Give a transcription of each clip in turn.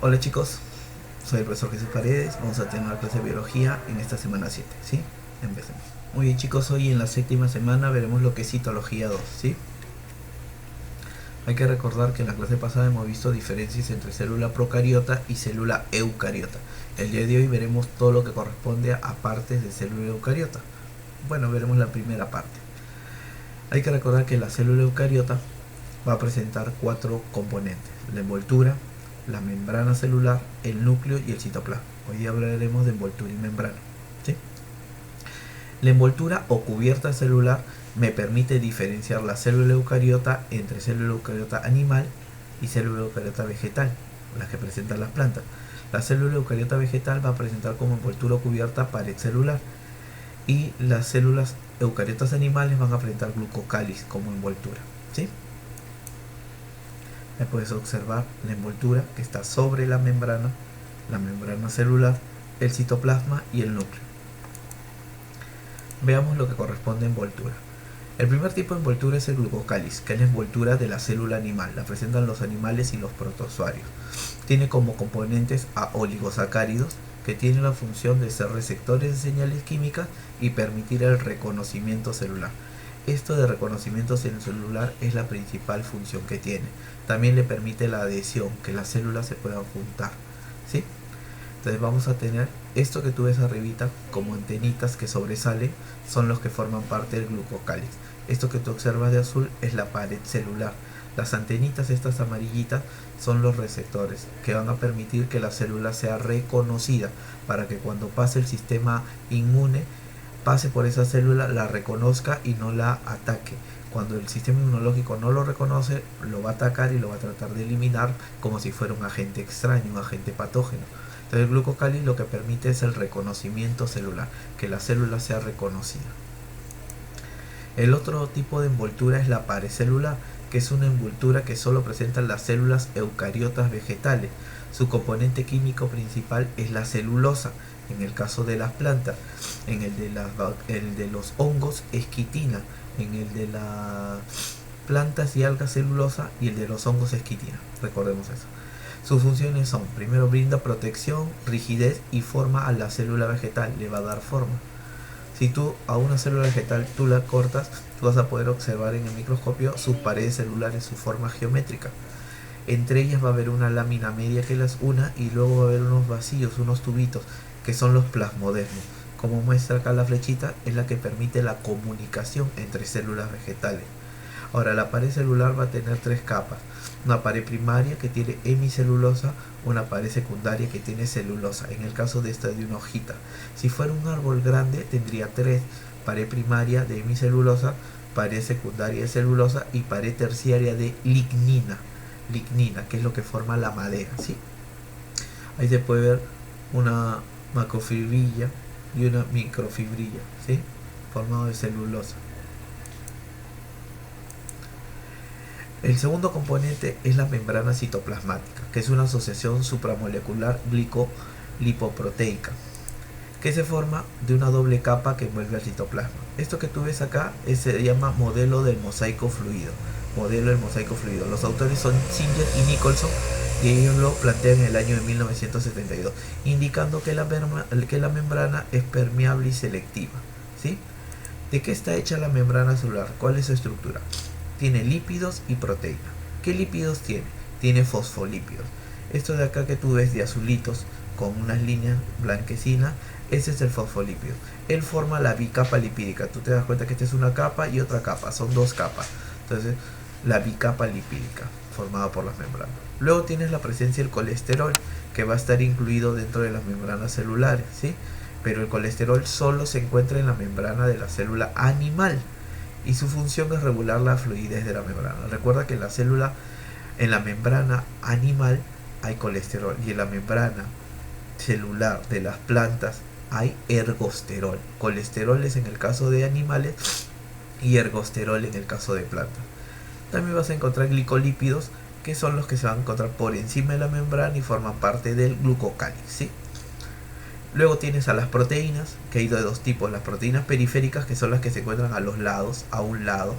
Hola chicos, soy el profesor Jesús Paredes. Vamos a tener una clase de biología en esta semana 7, ¿sí? Empecemos. Muy bien chicos, hoy en la séptima semana veremos lo que es citología 2, ¿sí? Hay que recordar que en la clase pasada hemos visto diferencias entre célula procariota y célula eucariota. El día de hoy veremos todo lo que corresponde a partes de célula eucariota. Bueno, veremos la primera parte. Hay que recordar que la célula eucariota va a presentar 4 componentes: la envoltura, la membrana celular, el núcleo y el citoplasma. Hoy día hablaremos de envoltura y membrana, ¿sí? La envoltura o cubierta celular me permite diferenciar la célula eucariota entre célula eucariota animal y célula eucariota vegetal, las que presentan las plantas. La célula eucariota vegetal va a presentar como envoltura o cubierta pared celular, y las células eucariotas animales van a presentar glucocáliz como envoltura, ¿sí? Ahí puedes observar la envoltura que está sobre la membrana celular, el citoplasma y el núcleo. Veamos lo que corresponde a envoltura. El primer tipo de envoltura es el glucocáliz, que es la envoltura de la célula animal. La presentan los animales y los protozoarios. Tiene como componentes a oligosacáridos, que tienen la función de ser receptores de señales químicas y permitir el reconocimiento celular. Esto de reconocimiento celular es la principal función que tiene. También le permite la adhesión, que las células se puedan juntar, ¿sí? Entonces vamos a tener esto que tú ves arribita como antenitas que sobresalen, son los que forman parte del glucocáliz. Esto que tú observas de azul es la pared celular. Las antenitas, estas amarillitas, son los receptores que van a permitir que la célula sea reconocida, para que cuando pase el sistema inmune, pase por esa célula, la reconozca y no la ataque. Cuando el sistema inmunológico no lo reconoce, lo va a atacar y lo va a tratar de eliminar como si fuera un agente extraño, un agente patógeno. Entonces el glucocáliz lo que permite es el reconocimiento celular, que la célula sea reconocida. El otro tipo de envoltura es la pared celular, que es una envoltura que solo presentan las células eucariotas vegetales. Su componente químico principal es la celulosa, en el caso de las plantas. En el de los hongos es quitina, en el de las plantas y algas celulosa, y el de los hongos es quitina. Recordemos eso. Sus funciones son: primero, brinda protección, rigidez y forma a la célula vegetal, le va a dar forma. Si tú a una célula vegetal tú la cortas, tú vas a poder observar en el microscopio sus paredes celulares, su forma geométrica. Entre ellas va a haber una lámina media que las una, y luego va a haber unos vacíos, unos tubitos, que son los plasmodesmos. Como muestra acá la flechita, es la que permite la comunicación entre células vegetales. Ahora, la pared celular va a tener 3 capas. Una pared primaria que tiene hemicelulosa, una pared secundaria que tiene celulosa. En el caso de esta, de una hojita. Si fuera un árbol grande, tendría 3: pared primaria de hemicelulosa, pared secundaria de celulosa y pared terciaria de lignina, que es lo que forma la madera, ¿sí? Ahí se puede ver una macrofibrilla y una microfibrilla, ¿sí? Formado de celulosa. El segundo componente es la membrana citoplasmática, que es una asociación supramolecular glico-lipoproteica, que se forma de una doble capa que envuelve al citoplasma. Esto que tú ves acá se llama modelo del mosaico fluido. Los autores son Singer y Nicholson, y ellos lo plantean en el año de 1972, indicando que la membrana es permeable y selectiva, ¿sí? ¿De qué está hecha la membrana celular? ¿Cuál es su estructura? Tiene lípidos y proteína. ¿Qué lípidos tiene? Tiene fosfolípidos. Esto de acá que tú ves de azulitos con unas líneas blanquecinas, ese es el fosfolípido. Él forma la bicapa lipídica. Tú te das cuenta que esta es una capa y otra capa, son 2 capas. Entonces, la bicapa lipídica formada por las membranas. Luego tienes la presencia del colesterol, que va a estar incluido dentro de las membranas celulares, ¿sí? Pero el colesterol solo se encuentra en la membrana de la célula animal, y su función es regular la fluidez de la membrana. Recuerda que en la membrana animal hay colesterol, y en la membrana celular de las plantas hay ergosterol. Colesterol es en el caso de animales y ergosterol en el caso de plantas. También vas a encontrar glicolípidos, que son los que se van a encontrar por encima de la membrana y forman parte del glucocáliz, ¿sí? Luego tienes a las proteínas, que hay de 2 tipos: las proteínas periféricas, que son las que se encuentran a los lados, a un lado,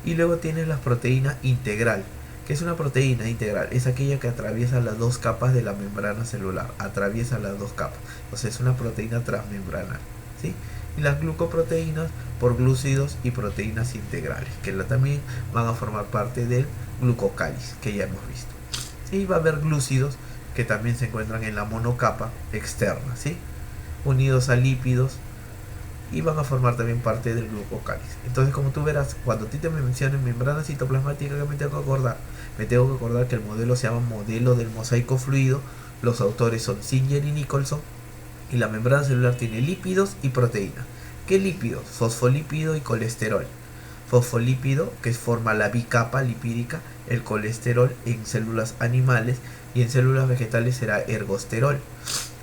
y luego tienes las proteínas integral, ¿Qué es una proteína integral? Es aquella que atraviesa las dos capas de la membrana celular. Atraviesa las dos capas. O sea, es una proteína transmembranal, ¿sí? Y las glucoproteínas por glúcidos y proteínas integrales, que también van a formar parte del glucocáliz, que ya hemos visto. Y va a haber glúcidos que también se encuentran en la monocapa externa, ¿sí? Unidos a lípidos, y van a formar también parte del glucocáliz. Entonces, como tú verás, cuando a ti te mencionen membrana citoplasmática, ¿qué me tengo que acordar? Me tengo que acordar que el modelo se llama modelo del mosaico fluido. Los autores son Singer y Nicholson. Y la membrana celular tiene lípidos y proteínas. ¿Qué lípidos? Fosfolípido y colesterol. Fosfolípido, que forma la bicapa lipídica. El colesterol en células animales, y en células vegetales será ergosterol.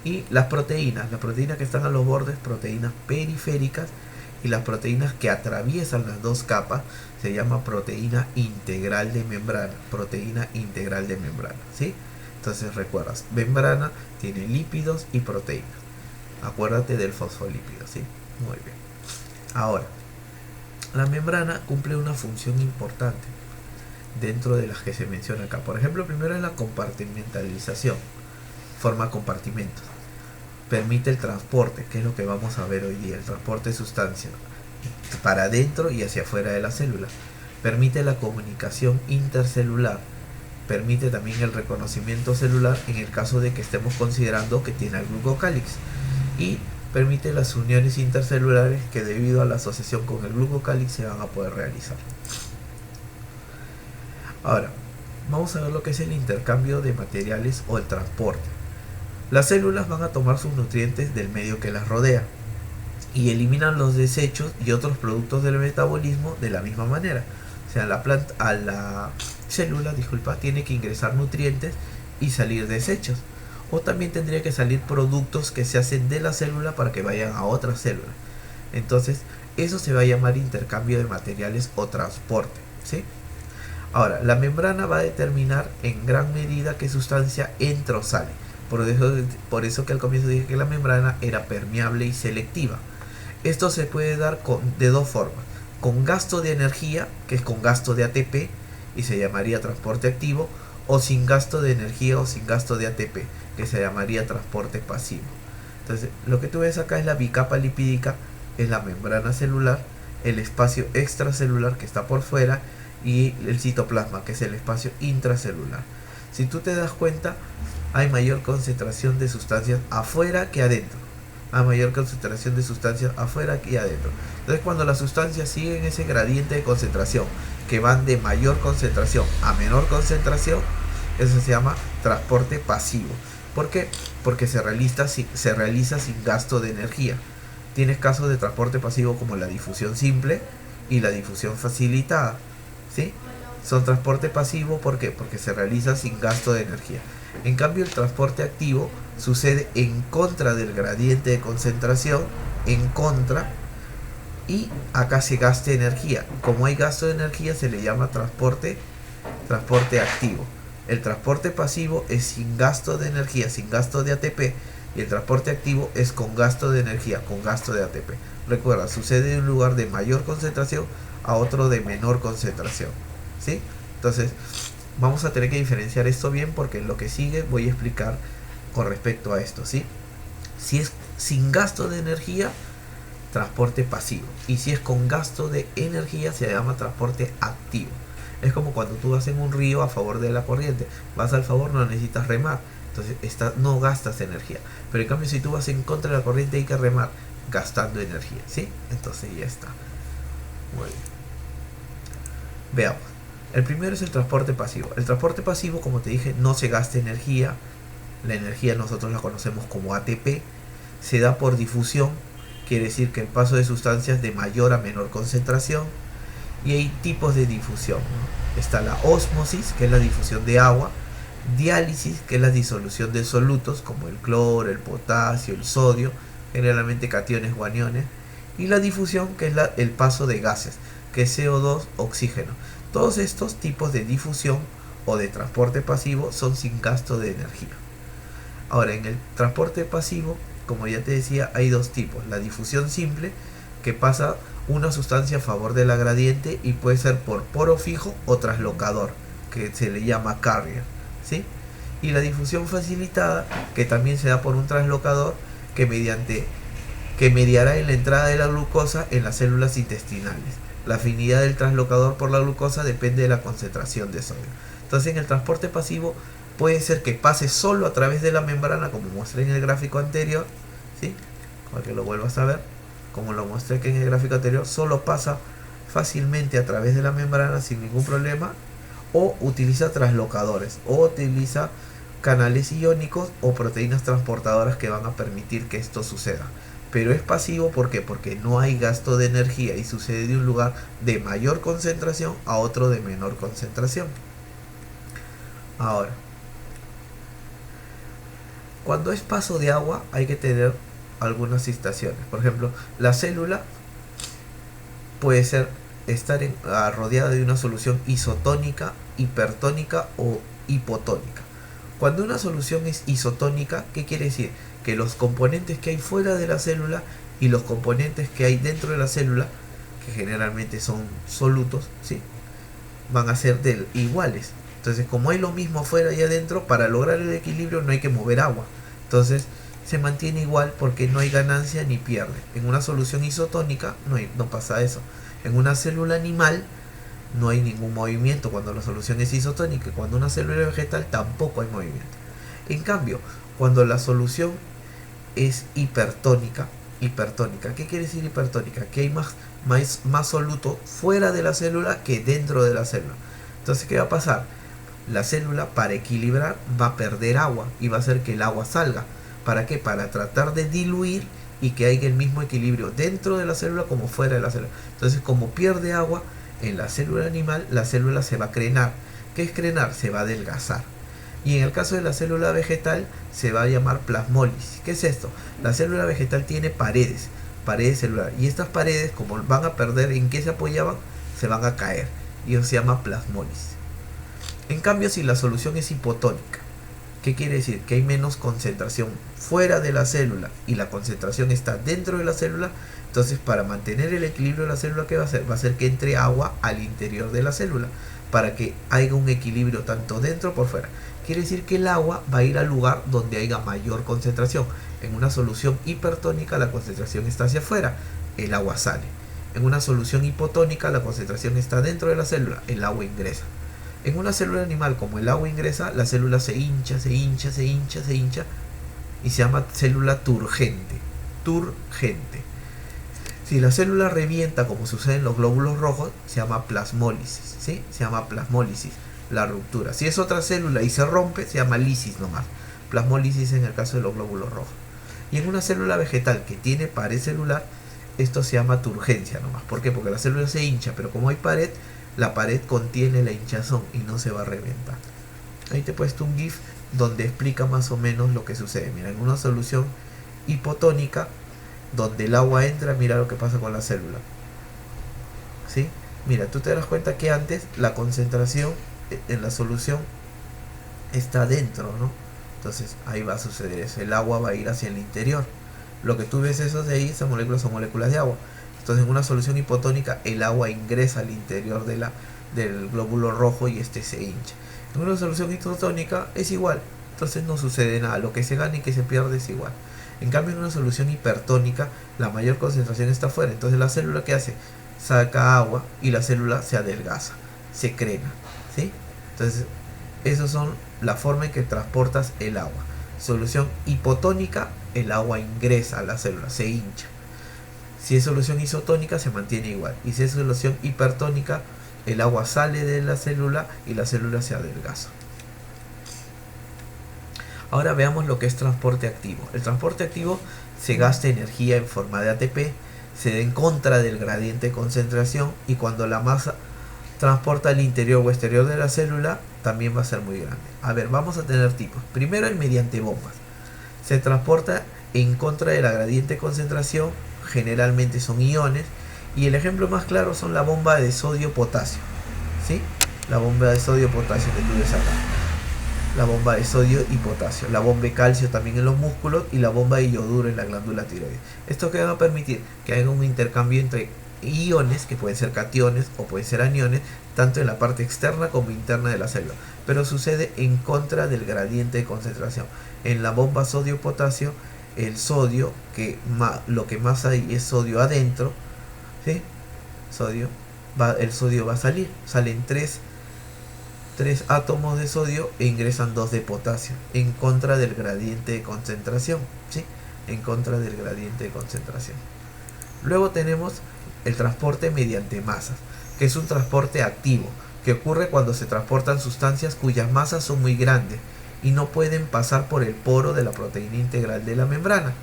Y las proteínas que están a los bordes, proteínas periféricas, y las proteínas que atraviesan las dos capas se llama proteína integral de membrana. Proteína integral de membrana, ¿sí? Entonces recuerdas, membrana tiene lípidos y proteínas. Acuérdate del fosfolípido, ¿sí? Muy bien. Ahora, la membrana cumple una función importante dentro de las que se menciona acá. Por ejemplo, primero es la compartimentalización. Forma compartimentos. Permite el transporte, que es lo que vamos a ver hoy día, el transporte de sustancias para adentro y hacia afuera de la célula. Permite la comunicación intercelular. Permite también el reconocimiento celular en el caso de que estemos considerando que tiene el glucocálix. Y permite las uniones intercelulares que debido a la asociación con el glucocálix se van a poder realizar. Ahora, vamos a ver lo que es el intercambio de materiales o el transporte. Las células van a tomar sus nutrientes del medio que las rodea y eliminan los desechos y otros productos del metabolismo de la misma manera. O sea, a la célula, tiene que ingresar nutrientes y salir desechos. O también tendría que salir productos que se hacen de la célula para que vayan a otra célula. Entonces, eso se va a llamar intercambio de materiales o transporte, ¿sí? Ahora, la membrana va a determinar en gran medida qué sustancia entra o sale. Por eso que al comienzo dije que la membrana era permeable y selectiva. Esto se puede dar de dos formas. Con gasto de energía, que es con gasto de ATP, y se llamaría transporte activo, o sin gasto de energía o sin gasto de ATP, que se llamaría transporte pasivo. Entonces, lo que tú ves acá es la bicapa lipídica, es la membrana celular, el espacio extracelular que está por fuera, y el citoplasma, que es el espacio intracelular. Si tú te das cuenta, hay mayor concentración de sustancias afuera que adentro. Hay mayor concentración de sustancias afuera que adentro. Entonces, cuando las sustancias siguen ese gradiente de concentración, que van de mayor concentración a menor concentración, eso se llama transporte pasivo. ¿Por qué? Porque se realiza sin gasto de energía. Tienes casos de transporte pasivo como la difusión simple y la difusión facilitada, ¿sí? Son transporte pasivo, ¿por qué? Porque se realiza sin gasto de energía. En cambio, el transporte activo sucede en contra del gradiente de concentración, en contra, y acá se gasta energía. Como hay gasto de energía, se le llama transporte activo. El transporte pasivo es sin gasto de energía, sin gasto de ATP, y el transporte activo es con gasto de energía, con gasto de ATP. Recuerda, sucede de un lugar de mayor concentración a otro de menor concentración, ¿sí? Entonces, vamos a tener que diferenciar esto bien, porque en lo que sigue voy a explicar con respecto a esto, ¿sí? Si es sin gasto de energía, transporte pasivo, y si es con gasto de energía, se llama transporte activo. Es como cuando tú vas en un río a favor de la corriente, vas al favor, no necesitas remar, entonces no gastas energía. Pero en cambio, si tú vas en contra de la corriente, hay que remar gastando energía, ¿sí? Entonces ya está. Muy bien. Veamos. El primero es el transporte pasivo. El transporte pasivo, como te dije, no se gasta energía. La energía nosotros la conocemos como ATP. Se da por difusión, quiere decir que el paso de sustancias de mayor a menor concentración. Y hay tipos de difusión, ¿no? Está la ósmosis, que es la difusión de agua. Diálisis, que es la disolución de solutos como el cloro, el potasio, el sodio, generalmente cationes o aniones. Y la difusión, que es el paso de gases, que es CO2, oxígeno. Todos estos tipos de difusión o de transporte pasivo son sin gasto de energía. Ahora, en el transporte pasivo, como ya te decía, hay dos tipos. La difusión simple, que pasa una sustancia a favor de la gradiente y puede ser por poro fijo o traslocador, que se le llama carrier, ¿sí? Y la difusión facilitada, que también se da por un translocador que mediará en la entrada de la glucosa en las células intestinales. La afinidad del translocador por la glucosa depende de la concentración de sodio. Entonces, en el transporte pasivo puede ser que pase solo a través de la membrana, como mostré en el gráfico anterior, ¿sí? Para que lo vuelvas a ver, como lo mostré que en el gráfico anterior, solo pasa fácilmente a través de la membrana sin ningún problema, o utiliza translocadores, o utiliza canales iónicos o proteínas transportadoras que van a permitir que esto suceda. Pero es pasivo, ¿por qué? Porque no hay gasto de energía y sucede de un lugar de mayor concentración a otro de menor concentración. Ahora, cuando es paso de agua hay que tener algunas situaciones. Por ejemplo, la célula puede estar rodeada de una solución isotónica, hipertónica o hipotónica. Cuando una solución es isotónica, ¿qué quiere decir? Que los componentes que hay fuera de la célula y los componentes que hay dentro de la célula, que generalmente son solutos, ¿sí?, van a ser iguales. Entonces, como hay lo mismo afuera y adentro, para lograr el equilibrio no hay que mover agua. Entonces, se mantiene igual porque no hay ganancia ni pierde. En una solución isotónica no pasa eso. En una célula animal no hay ningún movimiento cuando la solución es isotónica. Cuando una célula vegetal tampoco hay movimiento. En cambio, cuando la solución es hipertónica, ¿qué quiere decir hipertónica? Que hay más soluto fuera de la célula que dentro de la célula. Entonces, ¿qué va a pasar? La célula, para equilibrar, va a perder agua y va a hacer que el agua salga. ¿Para qué? Para tratar de diluir y que haya el mismo equilibrio dentro de la célula como fuera de la célula. Entonces, como pierde agua en la célula animal, la célula se va a crenar. ¿Qué es crenar? Se va a adelgazar. Y en el caso de la célula vegetal se va a llamar plasmólisis. ¿Qué es esto? La célula vegetal tiene paredes celulares. Y estas paredes, como van a perder en qué se apoyaban, se van a caer. Y eso se llama plasmólisis. En cambio, si la solución es hipotónica, ¿qué quiere decir? Que hay menos concentración fuera de la célula y la concentración está dentro de la célula. Entonces, para mantener el equilibrio de la célula, ¿qué va a hacer? Va a hacer que entre agua al interior de la célula para que haya un equilibrio tanto dentro como por fuera. Quiere decir que el agua va a ir al lugar donde haya mayor concentración. En una solución hipertónica la concentración está hacia afuera, el agua sale. En una solución hipotónica la concentración está dentro de la célula, el agua ingresa. En una célula animal, como el agua ingresa, la célula se hincha y se llama célula turgente. Si la célula revienta, como sucede en los glóbulos rojos, se llama plasmólisis, ¿sí? Se llama plasmólisis, la ruptura. Si es otra célula y se rompe, se llama lisis nomás. Plasmólisis en el caso de los glóbulos rojos. Y en una célula vegetal que tiene pared celular, esto se llama turgencia nomás. ¿Por qué? Porque la célula se hincha, pero como hay pared, la pared contiene la hinchazón y no se va a reventar. Ahí te he puesto un GIF donde explica más o menos lo que sucede. Mira, en una solución hipotónica, donde el agua entra, mira lo que pasa con la célula. ¿Sí? Mira, tú te das cuenta que antes la concentración en la solución está dentro, ¿no? Entonces ahí va a suceder eso. El agua va a ir hacia el interior. Lo que tú ves esos de ahí, esas moléculas son moléculas de agua. Entonces, en una solución hipotónica, el agua ingresa al interior del glóbulo rojo y este se hincha. En una solución isotónica es igual. Entonces no sucede nada. Lo que se gana y que se pierde es igual. En cambio, en una solución hipertónica, la mayor concentración está afuera. Entonces, la célula, ¿qué hace? Saca agua y la célula se adelgaza, se crena, ¿sí? Entonces, esas son la forma en que transportas el agua. Solución hipotónica, el agua ingresa a la célula, se hincha. Si es solución isotónica, se mantiene igual. Y si es solución hipertónica, el agua sale de la célula y la célula se adelgaza. Ahora veamos lo que es transporte activo. El transporte activo se gasta energía en forma de ATP, se da en contra del gradiente de concentración y cuando la masa transporta al interior o exterior de la célula, también va a ser muy grande. A ver, vamos a tener tipos. Primero, el mediante bombas. Se transporta en contra de la gradiente de concentración, generalmente son iones, y el ejemplo más claro son la bomba de sodio-potasio, ¿sí? La bomba de sodio-potasio que tú ves acá. La bomba de sodio y potasio, la bomba de calcio también en los músculos y la bomba de yoduro en la glándula tiroides. Esto que va a permitir que haya un intercambio entre iones, que pueden ser cationes o pueden ser aniones, tanto en la parte externa como interna de la célula, pero sucede en contra del gradiente de concentración. En la bomba sodio-potasio, el sodio, lo que más hay es sodio adentro, ¿sí? El sodio va a salir, salen tres átomos de sodio e ingresan 2 de potasio, en contra del gradiente de concentración, ¿sí? En contra del gradiente de concentración. Luego tenemos el transporte mediante masas, que es un transporte activo, que ocurre cuando se transportan sustancias cuyas masas son muy grandes y no pueden pasar por el poro de la proteína integral de la membrana.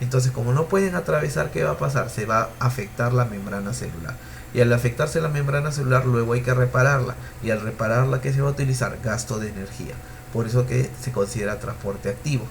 Entonces, como no pueden atravesar, ¿qué va a pasar? Se va a afectar la membrana celular. Y al afectarse la membrana celular, luego hay que repararla. Y al repararla, ¿qué se va a utilizar? Gasto de energía. Por eso que se considera transporte activo.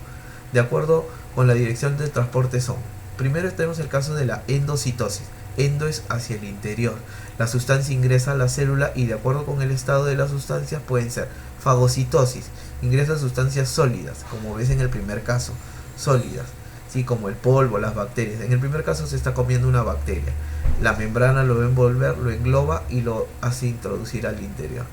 De acuerdo con la dirección del transporte son: primero tenemos el caso de la endocitosis. Endo es hacia el interior. La sustancia ingresa a la célula y de acuerdo con el estado de la sustancia pueden ser fagocitosis. Ingresa sustancias sólidas, como ves en el primer caso. Sólidas, ¿sí? Como el polvo, las bacterias. En el primer caso se está comiendo una bacteria. La membrana lo va a envolver, lo engloba y lo hace introducir al interior.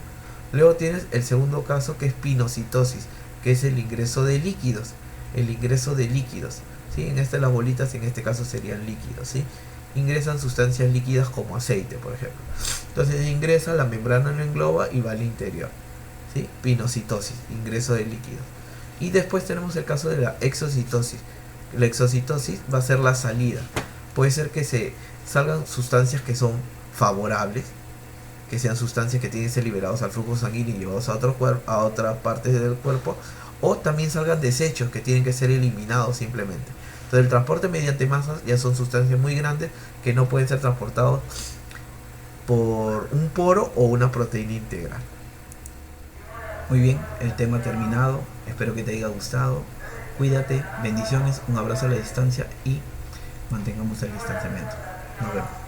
Luego tienes el segundo caso, que es pinocitosis, que es el ingreso de líquidos. El ingreso de líquidos, ¿sí? En las bolitas en este caso serían líquidos, ¿sí? Ingresan sustancias líquidas como aceite, por ejemplo. Entonces ingresa, la membrana lo engloba y va al interior, ¿sí? Pinocitosis, ingreso de líquidos. Y después tenemos el caso de la exocitosis. La exocitosis va a ser la salida. Puede ser que se salgan sustancias que son favorables, que sean sustancias que tienen que ser liberados al flujo sanguíneo y llevados a otra parte del cuerpo, o también salgan desechos que tienen que ser eliminados simplemente. Entonces el transporte mediante masas ya son sustancias muy grandes que no pueden ser transportados por un poro o una proteína integral. Muy bien, el tema terminado. Espero que te haya gustado. Cuídate, bendiciones, un abrazo a la distancia y mantengamos el distanciamiento. Nos vemos.